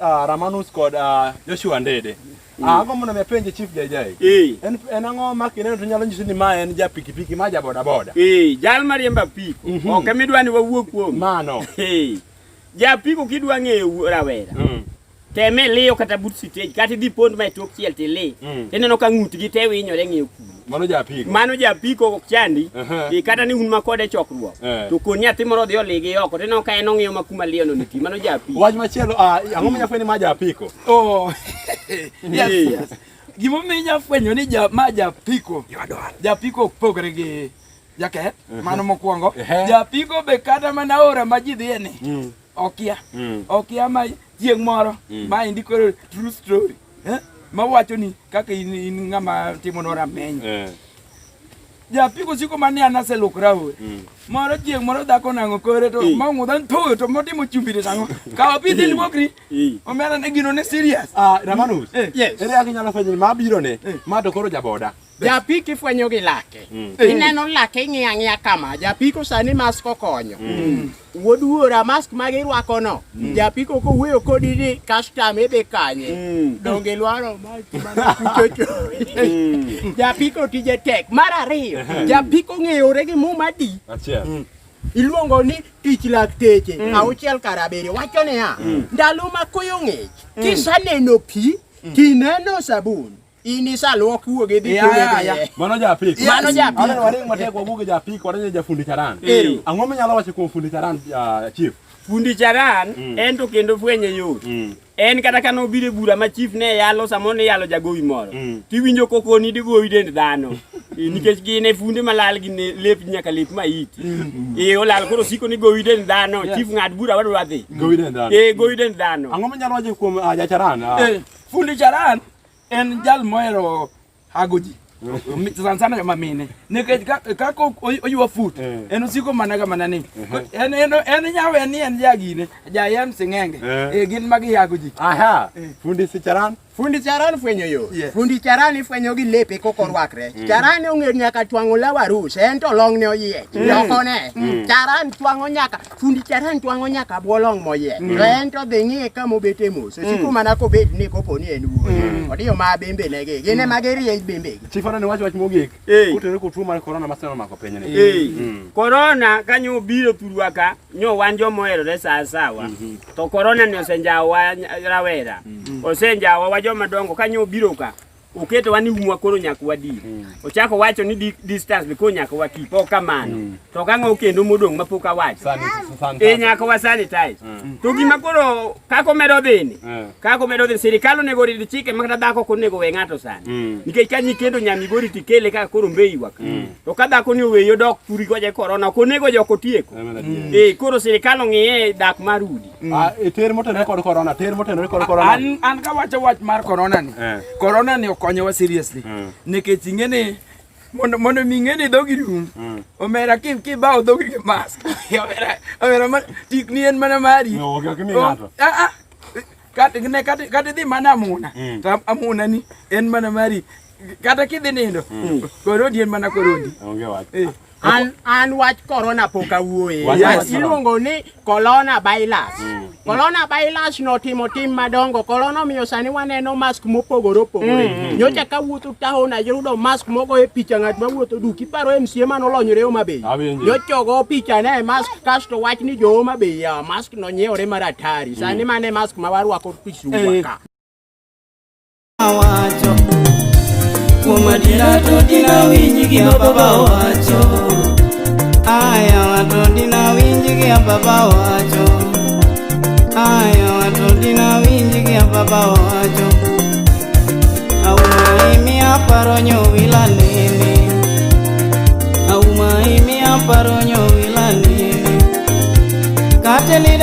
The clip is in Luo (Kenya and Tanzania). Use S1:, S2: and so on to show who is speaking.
S1: Ramanus kod Joshua Ndede. Ago mondo me penje Chief Jajai. En ango makine to nyalo nyisi ni ma en ja pikipiki ma ja boda boda.
S2: Jal mariemba piko. Ok midwani wawuok kuom.
S1: Mano.
S2: Ja piko kidwa ng'eyo rawera. Teme liyo kata but stage kata di pond ma tok chiel tile. Ineno ka ng'utgi te winyore ng'eyo kuno.
S1: Mano ja piko.
S2: Mano ja piko ok chandi. Kata ni un makode chokruok. To kon nyathi moro dhi oligi oko to ineno ka en ong'iyo makuma liyo no niti. Mano ja piko.
S1: Wach machielo ang'o ma nyafweni ma ja piko?
S3: Yes. Gimo minya fwenyo ni ja piko. Ja piko pogre gi jaket mano mokwongo. Ja piko be kata mana ora ma ji dhiye ni. Okia ma chieng' moro ma indiko true story. Ma wacho ni kaka in ng'ama timo nora meny. Ja piko siko mani anase lukra ore. Moro chieng' moro dhako nango kore to ma ng'udhan to to motimo chumbire sango. Ka opidhi lwokri. Omera ne gino ne serious.
S1: Ramanus.
S3: Yes.
S1: Ere aki nyalo fwenyo ma biro ne ma to koro jaboda.
S2: Japiko ifwenyo gi lake. Ineno lake ng'iya kama. Japiko sani mask okonyo. Wuod wuora mask ma girwako no. Japiko kowuoyo kodi ni customer be kanye. Donge lwaro mana kuchocho. Japiko tije tek. Mar ariyo, japiko ng'eyore gi muma di.
S1: Achiel.
S2: Iluongo ni tich lakteche. Auchiel karabere. Wacho niya, ndalo ma koyo ng'ich. Kisaneno pi, kineno sabun. Inisa luok wuoge dhi kuwe.
S1: Mano ja piko.
S2: Mano ja piko.
S1: Ana waring matek wabuge ja piko wadhi ja fundi charan. Ang'o minyalo wacho kuom fundi charan Chief?
S2: Fundi charan en to kendo fwenye yot. En kata kano bire bura ma chief ne yalo samone yalo jagowi moro. Tiwinjo kokoni di gowi dend dhano. Nikech gine funde malal gine lep nyaka lep ma iti. Olal koro siko ni gowi dend dhano. Chief ng'ad bura wadwa dhi.
S1: Gowi dend dhano.
S2: Gowi dend dhano.
S1: Ang'o minyalo wacho kuom jacharan?
S3: Fundi charan en jal mohero hagoji. Sana mamine. Nikech kako oyuwa fut. En osiko managa manani. En nyawe ni en jagine. Jayen singenge. Gin magi hagoji.
S1: Aha. Fundi charan?
S2: Fundi charan fwenyo yo. Fundi charan ifwenyo gi lepe koko rwakre. Charan ong'e nyaka twang'o law arus. En to long ne oyiech. Loko ne. Charan twang'o nyaka. Fundi charan twang'o nyaka bwolong moyiech. To en to dhi ng'iye kama obete mos. Osiko mana kobet ni kopo ni en wuoyi. Odiyo ma bembe nege. Gine magirieny bembe.
S1: Chief ana ne wach mogik. Kutere ku tuo mar corona maseno mako piny ni.
S2: Corona kanyo biro turwaka nyo wan jomoherore sawa. To corona ni osenjawa rawera. Osenjawa joma dongo kanyo biro ka oketo wani umwa koro nyaka wadi. Ochako wacho ni distance be ko nyaka wakipo kamano. To kang'o kendo modong mapok awacho. Nyaka wa sanitize. To gima koro kako medo dhini. Kako medo dhini sirikal onego rid chike makata dhako konego we ng'ato sani. Nikech ka nyikendo nyami gori tikele kaka koro mbei waka. To ka dhako ni oweyo dok turi koje corona konego joko tieko. Koro sirikal ong'iye dak marudi.
S1: Ter motenore kod corona, ter motenore kod corona.
S3: An ka wacho wach mar corona ni. Corona ni okonyowa seriously. Nikech ing'eni mondo ming'eni dhogi rum. Omera kibao dhogi gi mask. Omera ma tik ni en mana mari.
S1: No, ok mi ng'ato.
S3: Kata dhi mana amuna. To amuna ni en mana mari. Kata kidhi nindo. Korodi en mana korodi.
S1: Onge wach.
S2: An wach corona poka wuoye. Iluongo ni corona virus. Corona virus no timo tim madongo. Corona miyo sani waneno mask mopogore opogore. Nyocha ka wuotho taona yudo mask mogo e picha ng'at ma wuotho duki paro MCA mano lonyore Homa Bay. Nyocha go picha ne mask kasto wach ni jo Homa Bay ya mask no nyiewre maratari. Sani mane mask ma warwako pisuwa ka.
S4: Awacho kumadira to dina winji gi baba wacho. Aya to dina winji gi baba wacho.